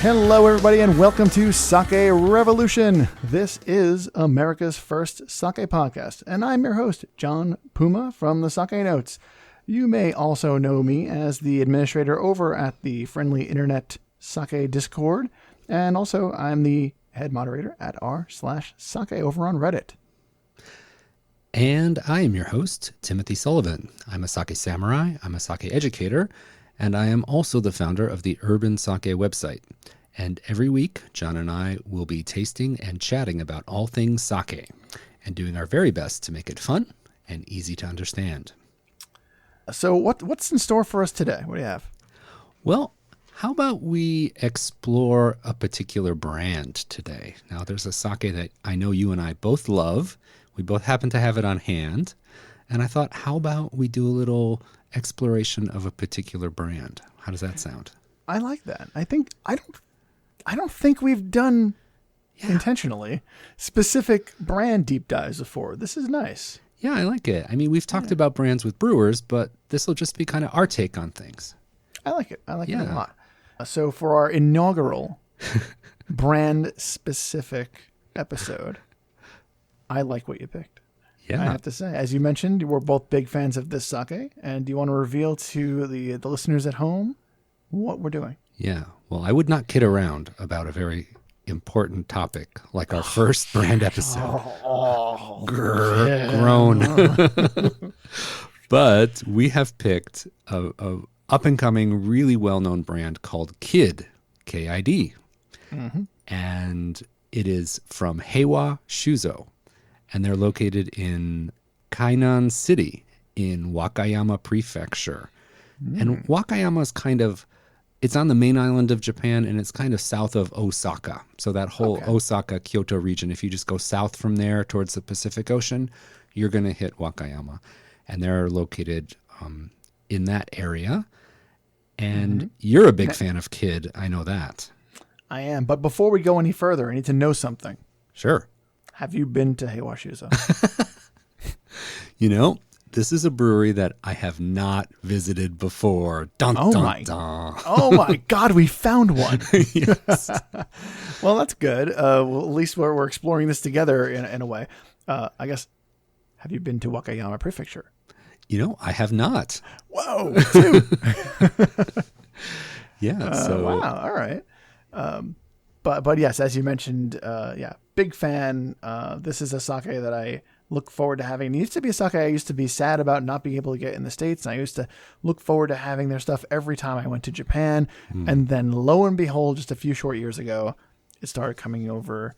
Hello, everybody, and welcome to Sake Revolution. This is America's first sake podcast, and I'm your host, John Puma from the Sake Notes. You may also know me as the administrator over at the friendly internet Sake Discord, and also I'm the head moderator at r/sake over on Reddit. And I am your host, Timothy Sullivan. I'm a sake samurai, I'm a sake educator, and I am also the founder of the Urban Sake website. And every week, John and I will be tasting and chatting about all things sake and doing our very best to make it fun and easy to understand. So what's in store for us today? What do you have? Well, how about we explore a particular brand today? Now, there's a sake that I know you and I both love. We both happen to have it on hand. And I thought, how about we do a little exploration of a particular brand? How does that sound? I like that. I don't think we've done intentionally specific brand deep dives before. This is nice. Yeah, I like it. I mean, we've talked about brands with brewers, but this will just be kind of our take on things. I like it. I like it a lot. So for our inaugural brand specific episode, I like what you picked. Yeah. I have to say, as you mentioned, we're both big fans of this sake. And do you want to reveal to the listeners at home what we're doing? Yeah. Well, I would not kid around about a very important topic like our first brand episode. Grown. But we have picked a up-and-coming, really well-known brand called Kid, K-I-D. Mm-hmm. And it is from Heiwa Shuzo. And they're located in Kainan City in Wakayama Prefecture. And Wakayama is it's on the main island of Japan, and it's kind of south of Osaka. So that whole Osaka, Kyoto region, if you just go south from there towards the Pacific Ocean, you're going to hit Wakayama. And they're located in that area. And you're a big fan of Kid. I know that. I am. But before we go any further, I need to know something. Sure. Have you been to Heiwa Shuzo? This is a brewery that I have not visited before. Dun, dun. Oh my God, we found one. Yes. Well, that's good. Well, at least we're exploring this together in a way. I guess, have you been to Wakayama Prefecture? I have not. Whoa, dude. Yeah. Wow. All right. But yes, as you mentioned, big fan. This is a sake that I look forward to having. It used to be a sake I used to be sad about not being able to get in the States. And I used to look forward to having their stuff every time I went to Japan. And then lo and behold, just a few short years ago, it started coming over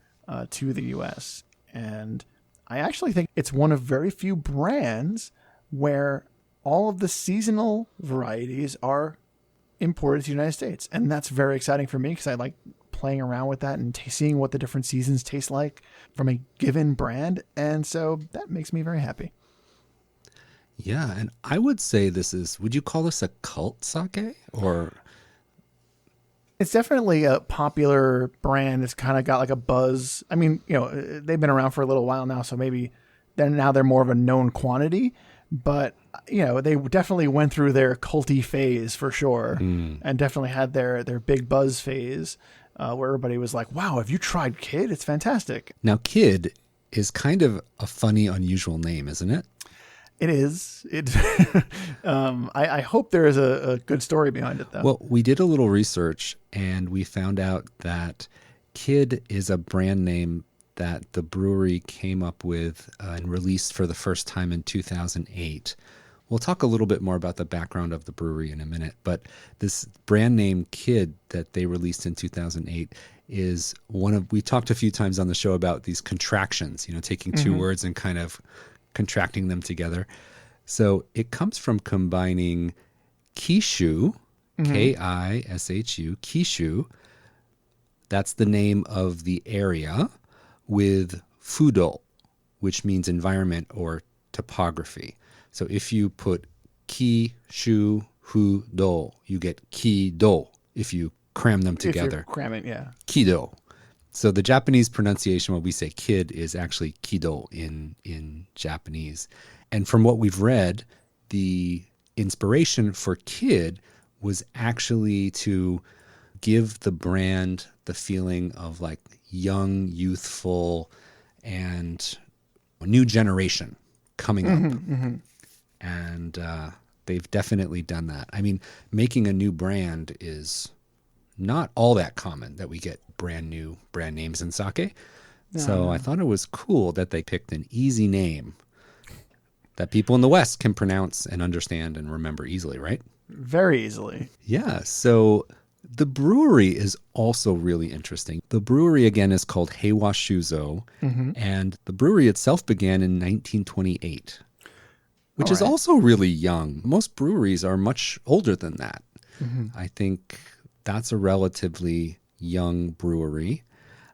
to the US. And I actually think it's one of very few brands where all of the seasonal varieties are imported to the United States. And that's very exciting for me because I like playing around with that and seeing what the different seasons taste like from a given brand. And so that makes me very happy. Yeah. And I would say would you call this a cult sake or? It's definitely a popular brand. It's kind of got like a buzz. I mean, they've been around for a little while now, so maybe now they're more of a known quantity, but they definitely went through their culty phase for sure. And definitely had their big buzz phase. Where everybody was like, wow, have you tried Kid? It's fantastic. Now, Kid is kind of a funny, unusual name, isn't it? It is. I hope there is a good story behind it, though. Well, we did a little research, and we found out that Kid is a brand name that the brewery came up with and released for the first time in 2008. We'll talk a little bit more about the background of the brewery in a minute, but this brand name Kid that they released in 2008 is we talked a few times on the show about these contractions, taking two words and kind of contracting them together. So it comes from combining Kishu, Kishu, Kishu, that's the name of the area, with Fudo, which means environment or topography. So if you put ki, shu, hu, do, you get ki-do if you cram them together. If you cram it, yeah. Kido. So the Japanese pronunciation when we say kid is actually kido in Japanese. And from what we've read, the inspiration for kid was actually to give the brand the feeling of like young, youthful, and a new generation coming up. And they've definitely done that. I mean, making a new brand is not all that common, that we get brand new brand names in sake. So I thought it was cool that they picked an easy name that people in the West can pronounce and understand and remember easily, right? Very easily. Yeah. So the brewery is also really interesting. The brewery, again, is called Heiwa Shuzo, and the brewery itself began in 1928, which is also really young. Most breweries are much older than that. I think that's a relatively young brewery.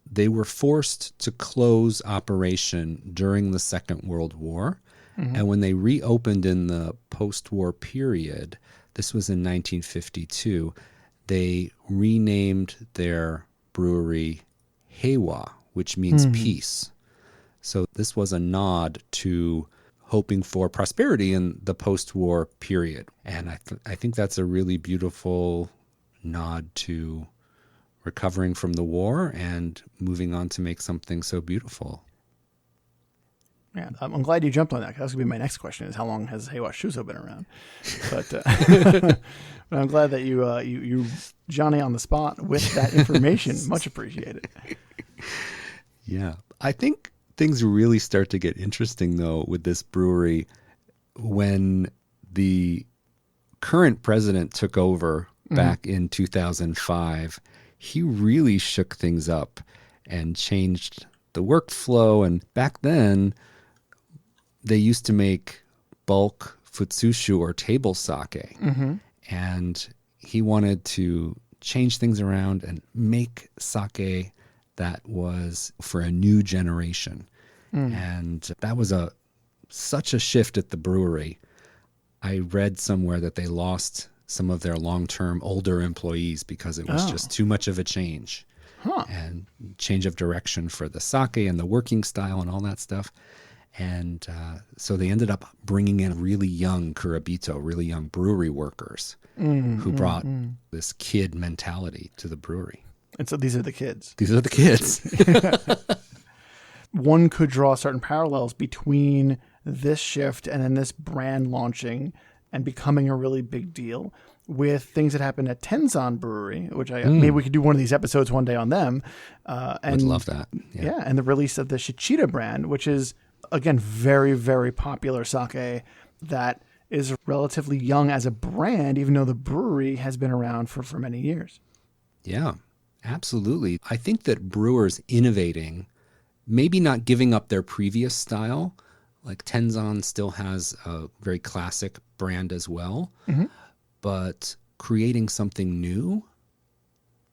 They were forced to close operation during the Second World War. And when they reopened in the post-war period, this was in 1952, they renamed their brewery Heiwa, which means peace. So this was a nod to hoping for prosperity in the post-war period. And I think that's a really beautiful nod to recovering from the war and moving on to make something so beautiful. Yeah, I'm glad you jumped on that. 'Cause that's going to be my next question: is how long has Heiwa Shuzo been around? But, but I'm glad that you Johnny on the spot with that information. Much appreciated. Yeah, I think things really start to get interesting though with this brewery when the current president took over back in 2005. He really shook things up and changed the workflow. And back then, they used to make bulk futsushu or table sake. And he wanted to change things around and make sake that was for a new generation. And that was such a shift at the brewery. I read somewhere that they lost some of their long-term older employees because it was just too much of a change. And change of direction for the sake and the working style and all that stuff. And so they ended up bringing in really young kurabito, really young brewery workers who brought this kid mentality to the brewery. And so these are the kids. These are the kids. One could draw certain parallels between this shift and then this brand launching and becoming a really big deal with things that happened at Tenzan Brewery, which maybe we could do one of these episodes one day on them. I'd love that. Yeah, and the release of the Shichida brand, which is, again, very, very popular sake that is relatively young as a brand, even though the brewery has been around for many years. Yeah, absolutely. I think that brewers innovating, maybe not giving up their previous style, like Tenzan still has a very classic brand as well, but creating something new,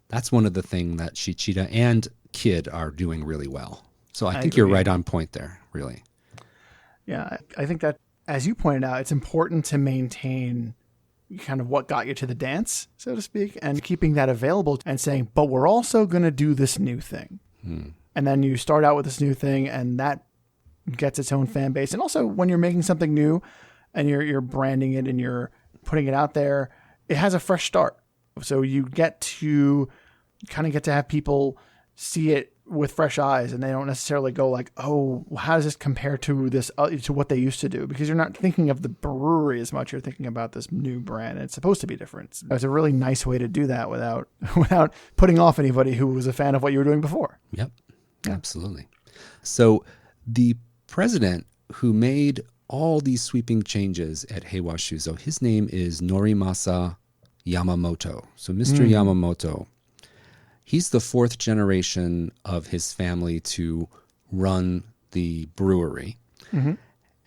that's one of the things that Shichida and Kid are doing really well. So I think you're right on point there, really. Yeah, I think that, as you pointed out, it's important to maintain kind of what got you to the dance, so to speak, and keeping that available and saying, but we're also going to do this new thing. And then you start out with this new thing and that gets its own fan base. And also when you're making something new and you're branding it and you're putting it out there, it has a fresh start. So you get to have people see it with fresh eyes, and they don't necessarily go like, oh, how does this compare to this, to what they used to do? Because you're not thinking of the brewery as much. You're thinking about this new brand. It's supposed to be different. It's a really nice way to do that without putting off anybody who was a fan of what you were doing before. Yep, absolutely. So the president who made all these sweeping changes at Heiwa Shuzo, his name is Norimasa Yamamoto. So Mr. Yamamoto, he's the fourth generation of his family to run the brewery.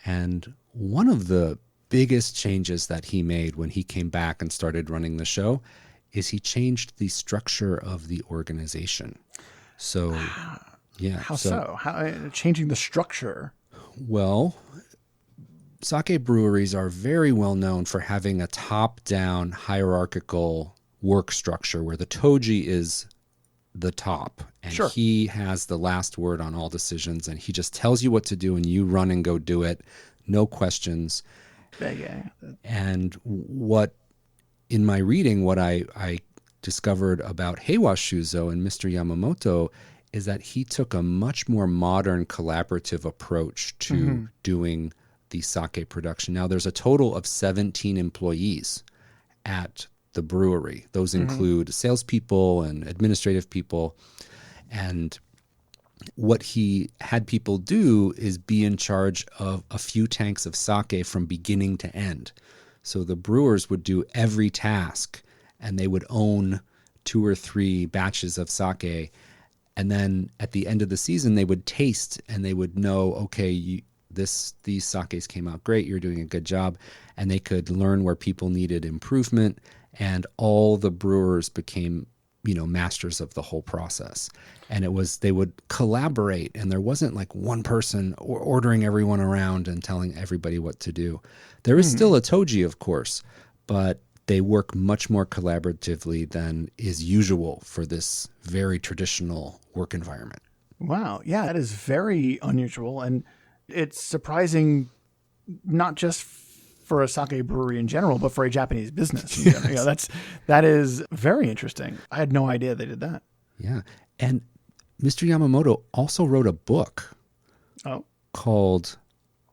And one of the biggest changes that he made when he came back and started running the show is he changed the structure of the organization. So, yeah. How so? How changing the structure? Well, sake breweries are very well known for having a top-down hierarchical work structure where the toji is the top and he has the last word on all decisions, and he just tells you what to do and you run and go do it. No questions. Yeah. And what, in my reading, what I discovered about Heiwa Shuzo and Mr. Yamamoto is that he took a much more modern collaborative approach to doing the sake production. Now, there's a total of 17 employees at the brewery. Those include salespeople and administrative people. And what he had people do is be in charge of a few tanks of sake from beginning to end. So the brewers would do every task, and they would own 2 or 3 batches of sake. And then at the end of the season, they would taste and they would know, okay, these sakes came out great. You're doing a good job. And they could learn where people needed improvement. And all the brewers became, masters of the whole process. And they would collaborate, and there wasn't like one person ordering everyone around and telling everybody what to do. There is still a toji, of course, but they work much more collaboratively than is usual for this very traditional work environment. Wow. Yeah, that is very unusual. And it's surprising, not just for a sake brewery in general, but for a Japanese business. Yes. That is very interesting. I had no idea they did that. Yeah. And Mr. Yamamoto also wrote a book called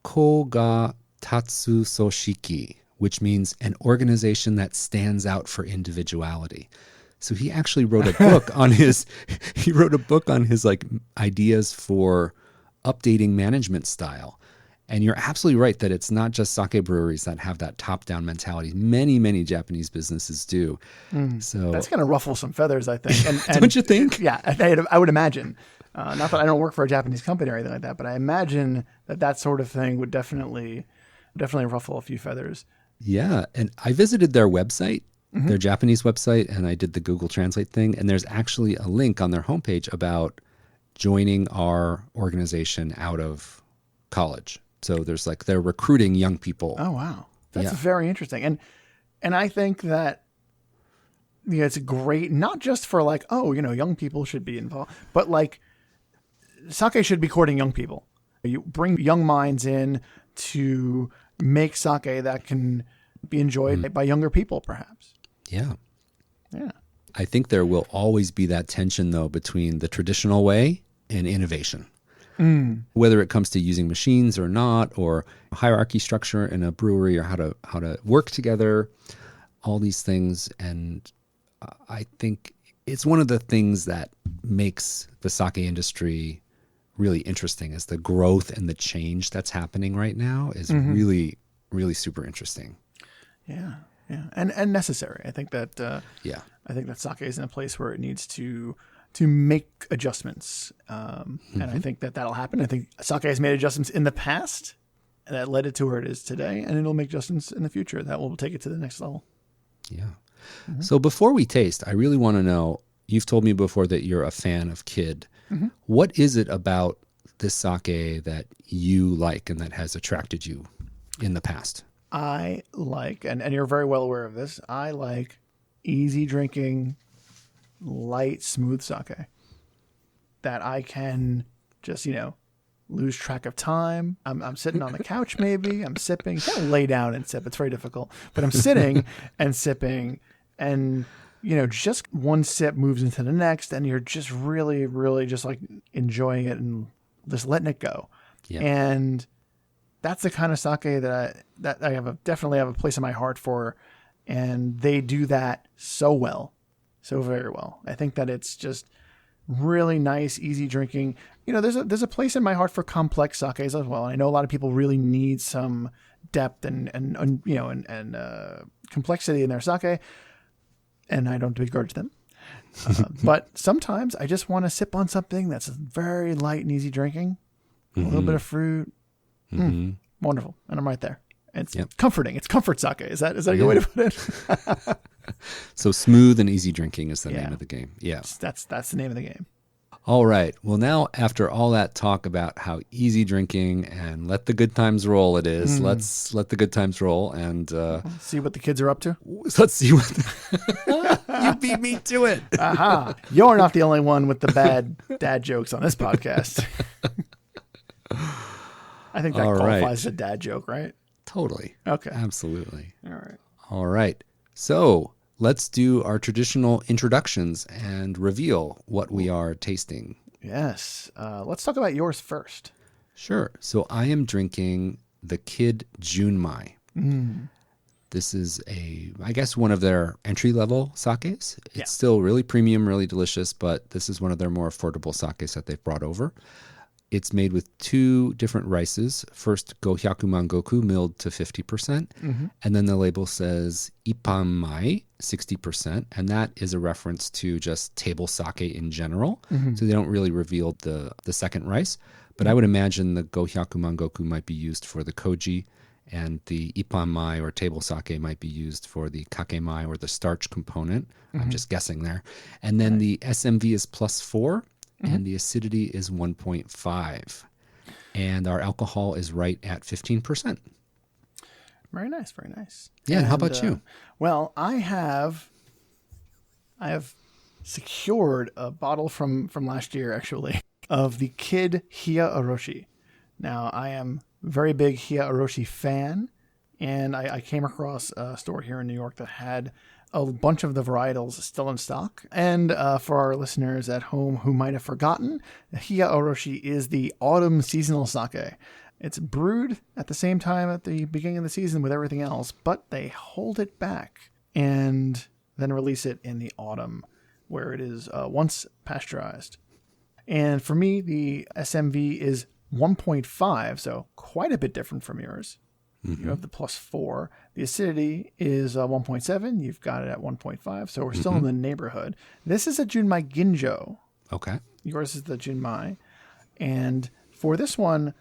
Koga Tatsu Soshiki, which means an organization that stands out for individuality. So he actually wrote a book on his like ideas for updating management style. And you're absolutely right that it's not just sake breweries that have that top-down mentality. Many, many Japanese businesses do. So that's going to ruffle some feathers, I think. And don't you think? Yeah, I would imagine. Not that I don't work for a Japanese company or anything like that, but I imagine that sort of thing would definitely ruffle a few feathers. Yeah, and I visited their website, their Japanese website, and I did the Google Translate thing. And there's actually a link on their homepage about joining our organization out of college. So there's they're recruiting young people. Oh, wow. That's very interesting. And I think that it's great, not just for young people should be involved, but sake should be courting young people. You bring young minds in to make sake that can be enjoyed by younger people, perhaps. Yeah. Yeah. I think there will always be that tension, though, between the traditional way and innovation. Whether it comes to using machines or not, or hierarchy structure in a brewery, or how to work together, all these things. And I think it's one of the things that makes the sake industry really interesting, is the growth and the change that's happening right now is really, really super interesting. Yeah. Yeah. And necessary. I think that, I think that sake is in a place where it needs to make adjustments. And I think that'll happen. I think sake has made adjustments in the past, and that led it to where it is today, and it'll make adjustments in the future that will take it to the next level. Yeah. So before we taste, I really want to know, you've told me before that you're a fan of Kid. What is it about this sake that you like and that has attracted you in the past? I like, and you're very well aware of this, I like easy drinking, light, smooth sake that I can just, lose track of time. I'm sitting on the couch, maybe I'm sipping. You can't lay down and sip. It's very difficult, but I'm sitting and sipping, and, just one sip moves into the next, and you're just really, really just enjoying it and just letting it go. Yeah. And that's the kind of sake that I definitely have a place in my heart for. And they do that so well. So very well. I think that it's just really nice, easy drinking. There's a place in my heart for complex sakes as well. And I know a lot of people really need some depth and complexity in their sake, and I don't begrudge them. But sometimes I just want to sip on something that's very light and easy drinking, a little bit of fruit. Wonderful, and I'm right there. It's comforting. It's comfort sake. Is that a good way to put it? So smooth and easy drinking is the name of the game. Yeah. That's the name of the game. All right. Well, now after all that talk about how easy drinking and let the good times roll it is, let's let the good times roll and see what the kids are up to. Let's see what you beat me to it. Aha. You're not the only one with the bad dad jokes on this podcast. I think that qualifies as a dad joke, right? Totally. Okay. Absolutely. All right. All right. So let's do our traditional introductions and reveal what we are tasting. Yes. Let's talk about yours first. Sure. So I am drinking the Kid Junmai. This is I guess one of their entry-level sakes. It's still really premium, really delicious, but this is one of their more affordable sakes that they've brought over. It's made with 2 different rices. First, Gohyaku Mangoku, milled to 50%. And then the label says Ippan Mai, 60%. And that is a reference to just table sake in general. So they don't really reveal the second rice. But I would imagine the Gohyaku Mangoku might be used for the koji, and the Ippan Mai or table sake might be used for the kakemai or the starch component. I'm just guessing there. And then the SMV is +4, and the acidity is 1.5. And our alcohol is right at 15%. Very nice, very nice. Yeah, and how about you? Well, I have secured a bottle from last year, actually, of the Kid Hiya Oroshi. Now, I am very big Hiya Oroshi fan, and I came across a store here in New York that had a bunch of the varietals still in stock. And for our listeners at home who might have forgotten, Hiya Oroshi is the autumn seasonal sake. It's brewed at the same time at the beginning of the season with everything else, but they hold it back and then release it in the autumn, where it is once pasteurized. And for me, the SMV is 1.5, so quite a bit different from yours. You have the +4. The acidity is 1.7. You've got it at 1.5, so we're still in the neighborhood. This is a Junmai Ginjo. Okay. Yours is the Junmai. And for this one,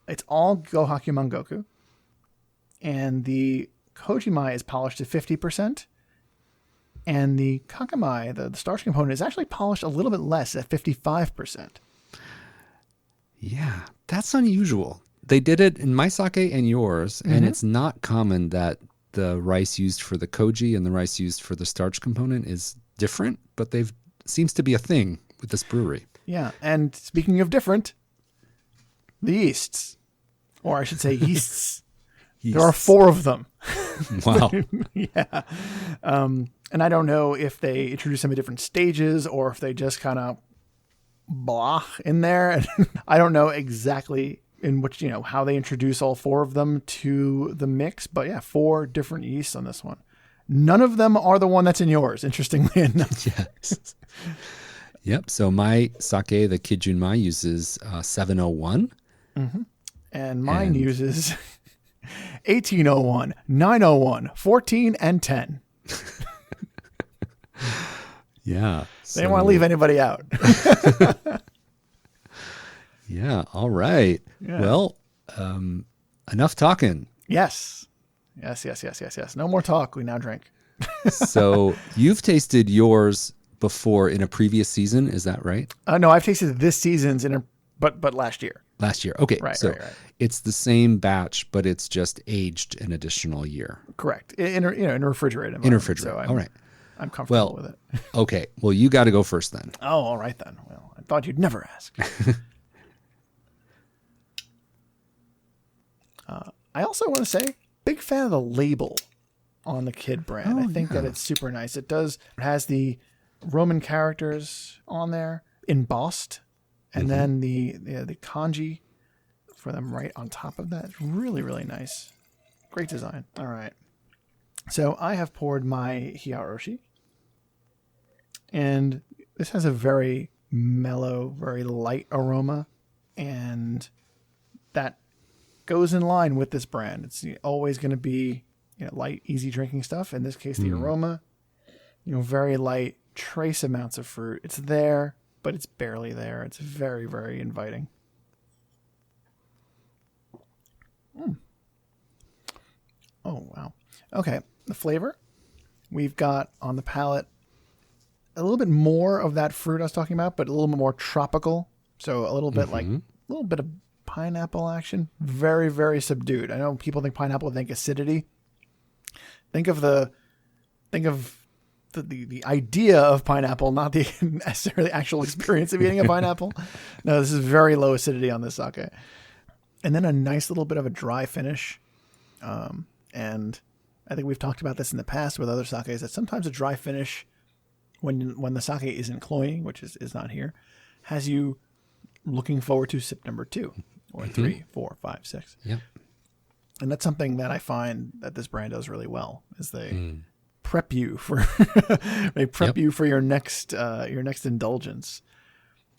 it's all Gohyaku Mangoku. And the Kojimai is polished to 50%. And the Kakemai, the starch component, is actually polished a little bit less at 55%. Yeah, that's unusual. They did it in my sake and yours, and it's not common that the rice used for the koji and the rice used for the starch component is different, but they've seems to be a thing with this brewery. Yeah, and speaking of different, the yeasts, or I should say yeasts. There are 4 of them. Wow. Yeah. And I don't know if they introduce them at different stages or if they just kind of blah in there. And I don't know exactly in which, how they introduce all 4 of them to the mix. But yeah, 4 different yeasts on this one. None of them are the one that's in yours, interestingly enough. Yes. Yep. So my sake, the Kid Junmai, uses 701. And mine uses 1801, 901, 14, and 10. Yeah. They don't want to leave anybody out. Yeah. All right. Yeah. Well, enough talking. Yes. No more talk. We now drink. So you've tasted yours before in a previous season. Is that right? No, I've tasted this season's but last year. Last year. Okay. Right. It's the same batch, but it's just aged an additional year. Correct. In a refrigerator. In a refrigerator. So all right. I'm comfortable with it. Okay. Well, you got to go first then. Oh, all right then. Well, I thought you'd never ask. I also want to say, big fan of the label on the Kid brand. I think that it's super nice. It has the Roman characters on there embossed, and then the kanji for them right on top of that. It's really, really nice. Great design. All right. So I have poured my Hiya Oroshi, and this has a very mellow, very light aroma, and that goes in line with this brand. It's always going to be light, easy drinking stuff. In this case, the aroma, very light, trace amounts of fruit. It's there, but it's barely there. It's very, very inviting. Oh, wow. Okay. The flavor, we've got on the palate a little bit more of that fruit I was talking about, but a little bit more tropical. So a little bit a little bit of pineapple action. Very, very subdued. I know people think pineapple, think acidity. Think of the idea of pineapple, not the necessarily actual experience of eating a pineapple. No, this is very low acidity on this sake. And then a nice little bit of a dry finish. And I think we've talked about this in the past with other sakes, that sometimes a dry finish, when the sake isn't cloying, which is not here, has you looking forward to sip number 2 or 3, 4, 5, 6. Yep. And that's something that I find that this brand does really well, is they prep you for you for your next indulgence.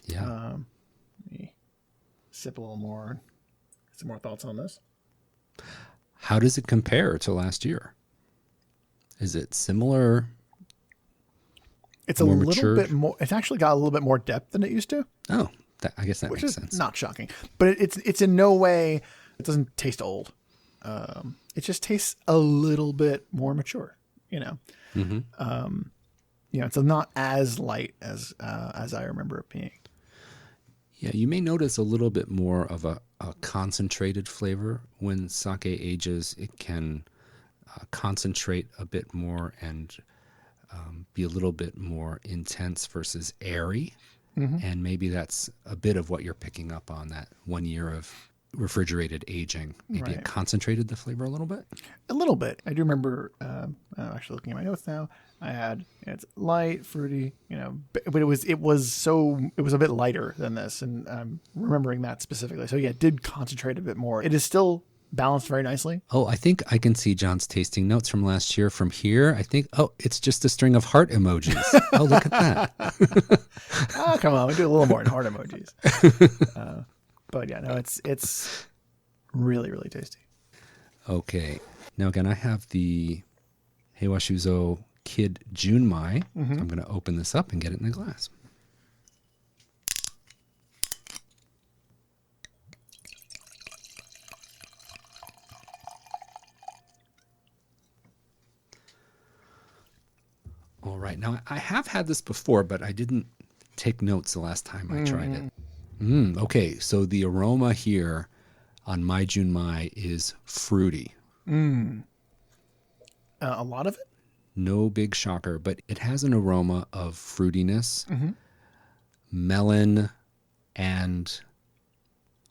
Yeah. Let me sip a little more. Some more thoughts on this. How does it compare to last year? Is it similar? It's a little bit more. It's actually got a little bit more depth than it used to. Oh, I guess that which makes is sense. not shocking, but it's in no way. It doesn't taste old. It just tastes a little bit more mature. Mm-hmm. It's not as light as I remember it being. Yeah, you may notice a little bit more of a concentrated flavor. When sake ages, it can concentrate a bit more and be a little bit more intense versus airy. Mm-hmm. And maybe that's a bit of what you're picking up on, that 1 year of refrigerated aging. Maybe it concentrated the flavor a little bit. A little bit. I do remember, actually looking at my notes now, it's light, fruity, but it was a bit lighter than this, and I'm remembering that specifically. So yeah, it did concentrate a bit more. It is still balanced very nicely. Oh, I think I can see John's tasting notes from last year from here. I think, it's just a string of heart emojis. Oh, look at that. Come on, we do a little more than heart emojis. But yeah, no, it's really, really tasty. Okay. Now again, I have the Heiwa Shuzo Kid Junmai. Mm-hmm. So I'm going to open this up and get it in the glass. All right. Now, I have had this before, but I didn't take notes the last time I tried it. Okay, so the aroma here on my Junmai is fruity. A lot of it? No big shocker, but it has an aroma of fruitiness, melon, and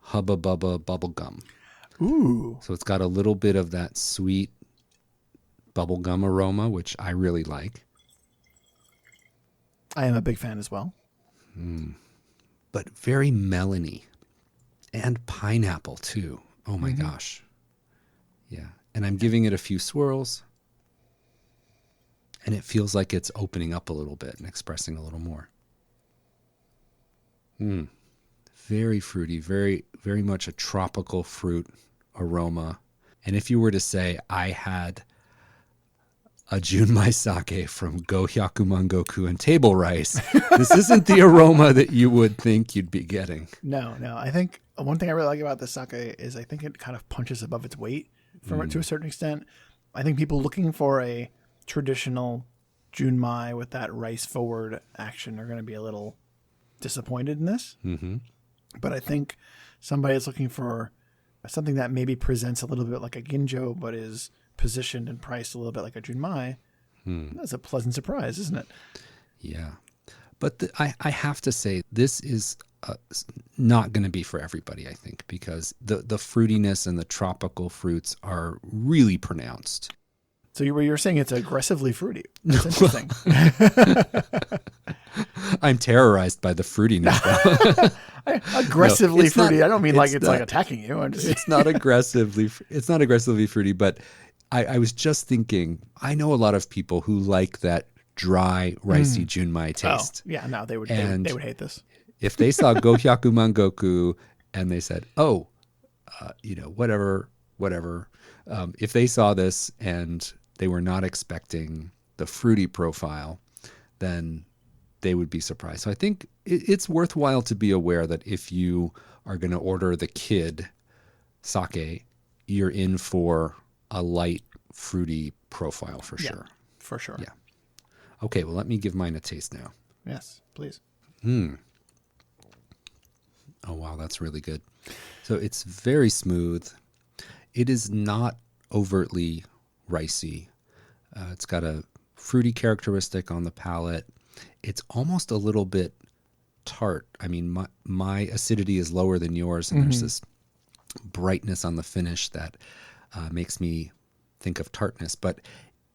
Hubba Bubba bubblegum. Ooh. So it's got a little bit of that sweet bubblegum aroma, which I really like. I am a big fan as well. But very melony. And pineapple, too. Oh, my gosh. Yeah. And I'm giving it a few swirls. And it feels like it's opening up a little bit and expressing a little more. Very fruity, very, very much a tropical fruit aroma. And if you were to say, I had a Junmai sake from Go Hyakumangoku and table rice, this isn't the aroma that you would think you'd be getting. No. I think one thing I really like about this sake is I think it kind of punches above its weight to a certain extent. I think people looking for a traditional Junmai with that rice forward action are going to be a little disappointed in this. Mm-hmm. But I think somebody is looking for something that maybe presents a little bit like a ginjo, but is positioned and priced a little bit like a Junmai. That's a pleasant surprise, isn't it? Yeah. But I have to say, this is not going to be for everybody, I think, because the fruitiness and the tropical fruits are really pronounced. So you're saying it's aggressively fruity. That's interesting. I'm terrorized by the fruitiness. Aggressively fruity. I don't mean like it's like attacking you. It's not aggressively fruity, but I was just thinking, I know a lot of people who like that dry, ricey Junmai taste. Oh, yeah, no, they would hate this. If they saw Go Hyakumangoku and they said, whatever. If they saw this and they were not expecting the fruity profile, then they would be surprised. So I think it's worthwhile to be aware that if you are going to order the kid sake, you're in for a light, fruity profile for sure. For sure. Yeah. Okay, well, let me give mine a taste now. Yes, please. Oh, wow, that's really good. So it's very smooth. It is not overtly ricey. It's got a fruity characteristic on the palate. It's almost a little bit tart. I mean, my acidity is lower than yours, and there's this brightness on the finish that makes me think of tartness, but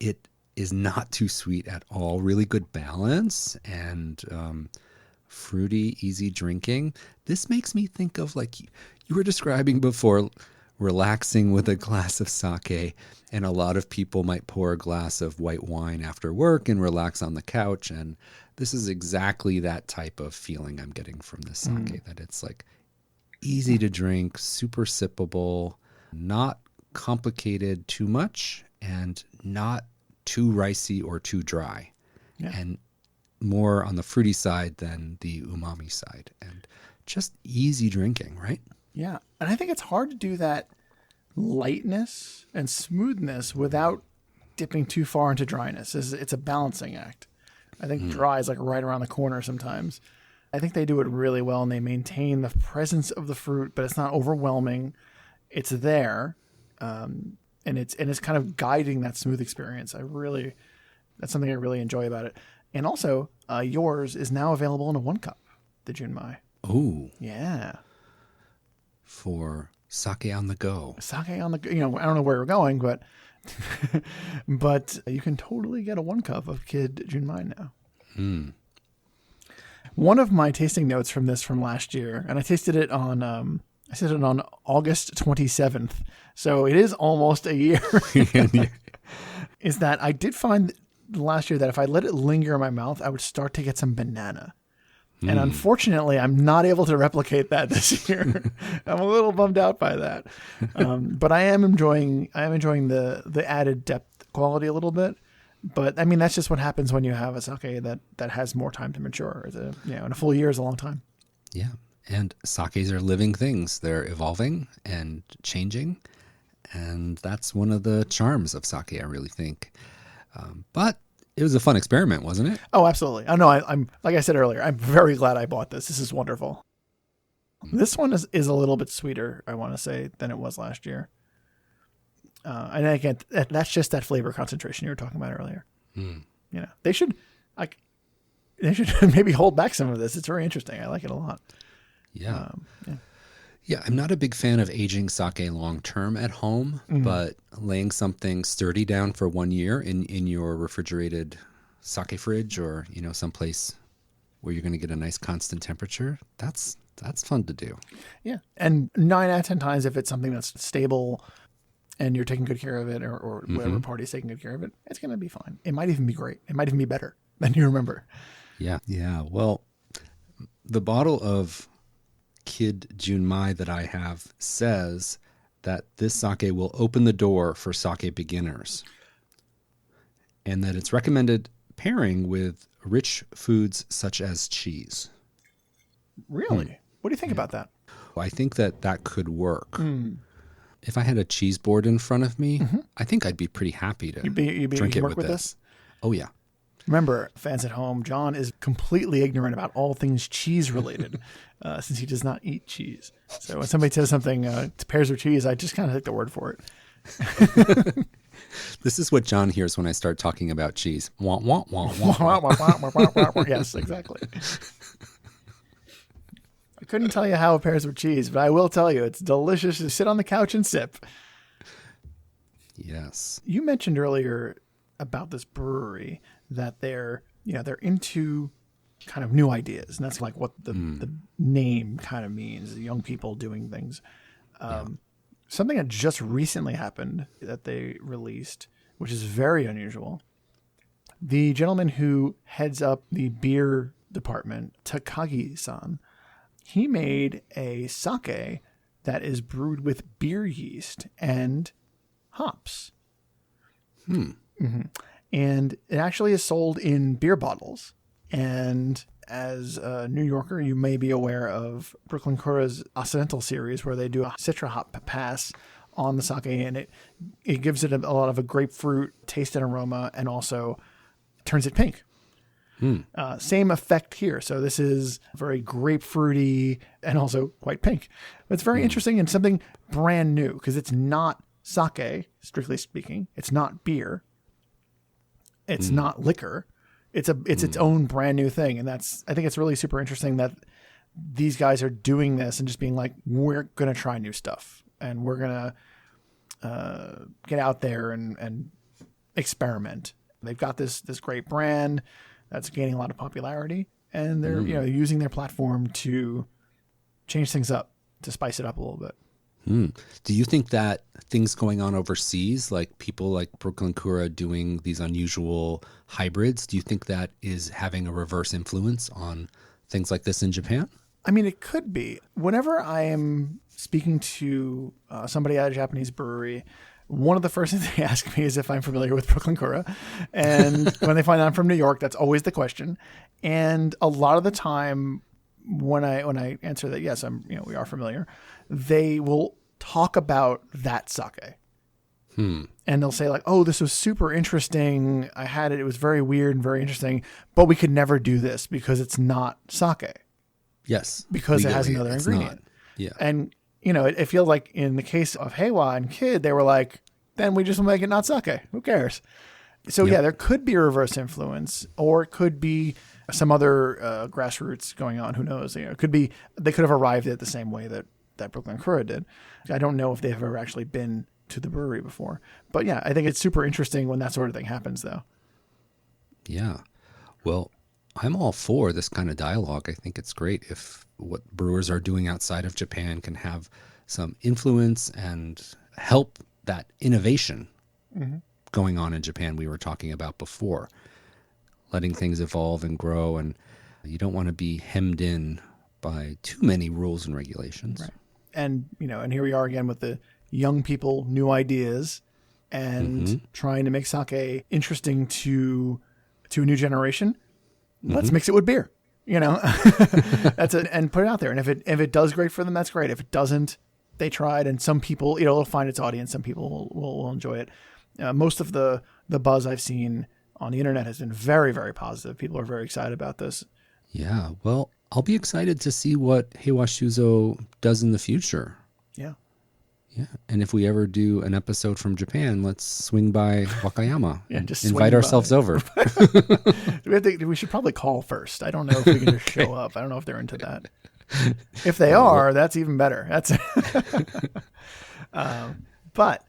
it is not too sweet at all. Really good balance and fruity, easy drinking. This makes me think of, like you were describing before, relaxing with a glass of sake. And a lot of people might pour a glass of white wine after work and relax on the couch. And this is exactly that type of feeling I'm getting from this sake, that it's like easy to drink, super sippable, not complicated too much, and not too ricey or too dry. Yeah. And more on the fruity side than the umami side. And just easy drinking, right? Yeah. And I think it's hard to do that lightness and smoothness without dipping too far into dryness. It's a balancing act. I think dry is like right around the corner sometimes. I think they do it really well, and they maintain the presence of the fruit, but it's not overwhelming. It's there, and it's kind of guiding that smooth experience. That's something I really enjoy about it. And also, yours is now available in a 1-cup, the Junmai. Oh, Yeah. For sake on the go. Sake on the go. I don't know where we're going, but but you can totally get a 1-cup of Kid Junmai now. One of my tasting notes from last year, and I tasted it on August 27th, so it is almost a year, is that I did find last year that if I let it linger in my mouth, I would start to get some banana. And unfortunately, I'm not able to replicate that this year. I'm a little bummed out by that. But I am enjoying the added depth quality a little bit. But I mean, that's just what happens when you have a sake that has more time to mature. And a full year is a long time. Yeah. And sakes are living things. They're evolving and changing. And that's one of the charms of sake, I really think. But it was a fun experiment, wasn't it? Oh, absolutely. I know. I'm like I said earlier, I'm very glad I bought this. This is wonderful. This one is a little bit sweeter, I want to say, than it was last year. And again, that's just that flavor concentration you were talking about earlier. They should maybe hold back some of this. It's very interesting. I like it a lot. Yeah. Yeah, I'm not a big fan of aging sake long-term at home, but laying something sturdy down for 1 year in your refrigerated sake fridge, or, someplace where you're going to get a nice constant temperature, that's fun to do. Yeah. And 9 out of 10 times, if it's something that's stable and you're taking good care of it, or whatever party's taking good care of it, it's going to be fine. It might even be great. It might even be better than you remember. Yeah. Yeah. Well, the bottle of Kid Junmai that I have says that this sake will open the door for sake beginners, and that it's recommended pairing with rich foods such as cheese. Really? What do you think about that? I think that could work. If I had a cheese board in front of me, I think I'd be pretty happy to drink it with this. Oh, yeah. Remember, fans at home, John is completely ignorant about all things cheese related, since he does not eat cheese. So when somebody says something pairs with cheese, I just kind of take the word for it. This is what John hears when I start talking about cheese. Wah, wah, wah, wah, wah. Yes, exactly. I couldn't tell you how it pairs with cheese, but I will tell you it's delicious to sit on the couch and sip. Yes. You mentioned earlier about this brewery that they're into kind of new ideas, and that's like what the name kind of means, young people doing things. Something that just recently happened that they released, which is very unusual. The gentleman who heads up the beer department, Takagi-san, he made a sake that is brewed with beer yeast and hops. And it actually is sold in beer bottles. And as a New Yorker, you may be aware of Brooklyn Kura's Occidental series, where they do a citra hop pass on the sake, and it gives it a lot of a grapefruit taste and aroma, and also turns it pink. Same effect here. So this is very grapefruity and also quite pink. But it's very interesting and something brand new, because it's not sake, strictly speaking. It's not beer. It's not liquor. It's its own brand new thing. And I think it's really super interesting that these guys are doing this and just being like, we're going to try new stuff, and we're going to get out there and experiment. They've got this great brand that's gaining a lot of popularity, and they're using their platform to change things up, to spice it up a little bit. Do you think that things going on overseas, like people like Brooklyn Kura doing these unusual hybrids, do you think that is having a reverse influence on things like this in Japan? I mean, it could be. Whenever I am speaking to somebody at a Japanese brewery, one of the first things they ask me is if I'm familiar with Brooklyn Kura. And when they find out I'm from New York, that's always the question. And a lot of the time when I answer that, yes, we are familiar, they will talk about that sake. And they'll say like, oh, this was super interesting. I had it. It was very weird and very interesting, but we could never do this because it's not sake. Yes. Because it has another ingredient. Not. Yeah. And, it feels like in the case of Heiwa and Kid, they were like, then we just make it not sake. Who cares? So yeah, there could be a reverse influence, or it could be some other grassroots going on. Who knows? It could be, they could have arrived at the same way that Brooklyn Kura did. I don't know if they've ever actually been to the brewery before, but yeah, I think it's super interesting when that sort of thing happens though. Yeah. Well, I'm all for this kind of dialogue. I think it's great if what brewers are doing outside of Japan can have some influence and help that innovation going on in Japan we were talking about before, letting things evolve and grow. And you don't want to be hemmed in by too many rules and regulations. Right. And, and here we are again with the young people, new ideas, and trying to make sake interesting to a new generation. Let's mix it with beer, that's it, and put it out there. And if it does great for them, that's great. If it doesn't, they tried, and some people, it'll find its audience. Some people will enjoy it. Most of the buzz I've seen on the internet has been very, very positive. People are very excited about this. Yeah. Well, I'll be excited to see what Heiwa Shuzo does in the future. Yeah. Yeah. And if we ever do an episode from Japan, let's swing by Wakayama and just invite ourselves over. We should probably call first. I don't know if we can just show up. I don't know if they're into that. If they are, that's even better. But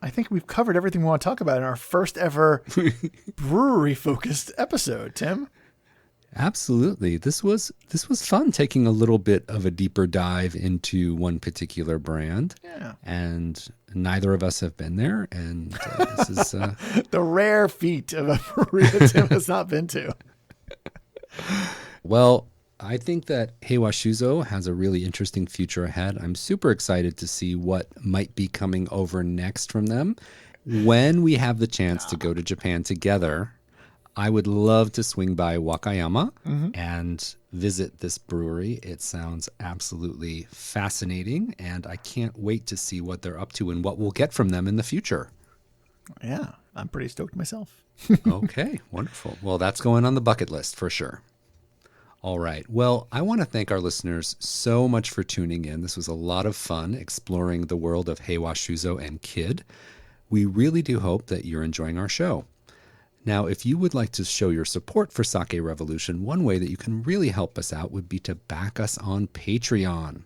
I think we've covered everything we want to talk about in our first ever brewery focused episode, Tim. Absolutely. This was fun, taking a little bit of a deeper dive into one particular brand. Yeah. And neither of us have been there. And this is the rare feat of a brewery that Tim has not been to. Well, I think that Heiwa Shuzo has a really interesting future ahead. I'm super excited to see what might be coming over next from them. When we have the chance to go to Japan together, I would love to swing by Wakayama and visit this brewery. It sounds absolutely fascinating, and I can't wait to see what they're up to and what we'll get from them in the future. Yeah, I'm pretty stoked myself. Okay, wonderful. Well, that's going on the bucket list for sure. All right. Well, I want to thank our listeners so much for tuning in. This was a lot of fun exploring the world of Heiwa Shuzo and Kid. We really do hope that you're enjoying our show. Now, if you would like to show your support for Sake Revolution, one way that you can really help us out would be to back us on Patreon.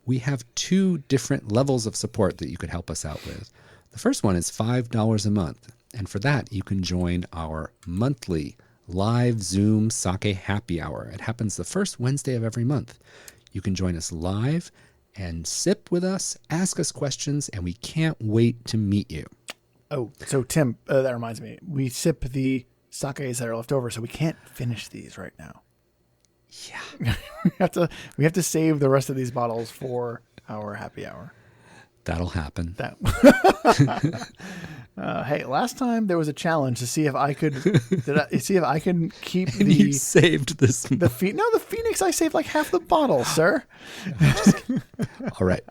We have 2 different levels of support that you could help us out with. The first one is $5 a month, and for that, you can join our monthly live Zoom Sake Happy Hour. It happens the first Wednesday of every month. You can join us live and sip with us, ask us questions, and we can't wait to meet you. Oh, so Tim, that reminds me. We sip the sakes that are left over, so we can't finish these right now. Yeah. we have to save the rest of these bottles for our happy hour. That'll happen. Hey, last time there was a challenge to see if I could keep and you saved this. The Phoenix. I saved like half the bottle, sir. All right.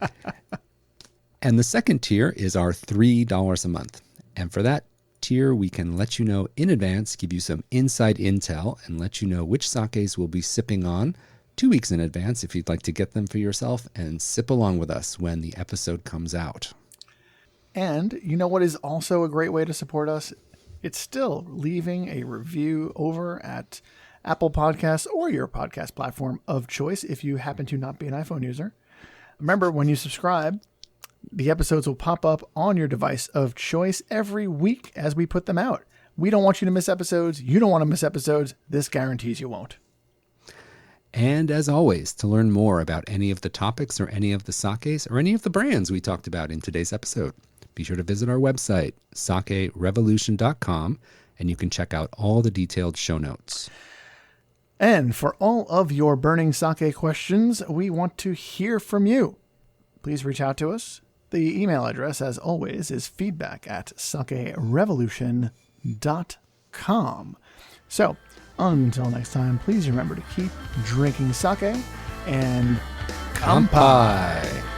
And the second tier is our $3 a month. And for that tier, we can let you know in advance, give you some inside intel, and let you know which sakes we'll be sipping on 2 weeks in advance if you'd like to get them for yourself and sip along with us when the episode comes out. And you know what is also a great way to support us? It's still leaving a review over at Apple Podcasts or your podcast platform of choice if you happen to not be an iPhone user. Remember, when you subscribe, The episodes will pop up on your device of choice every week as we put them out. We don't want you to miss episodes. You don't want to miss episodes. This guarantees you won't. And as always, to learn more about any of the topics or any of the sakes or any of the brands we talked about in today's episode, be sure to visit our website, sakerevolution.com, and you can check out all the detailed show notes. And for all of your burning sake questions, we want to hear from you. Please reach out to us. The email address, as always, is feedback@sakerevolution.com. So, until next time, please remember to keep drinking sake and Kampai!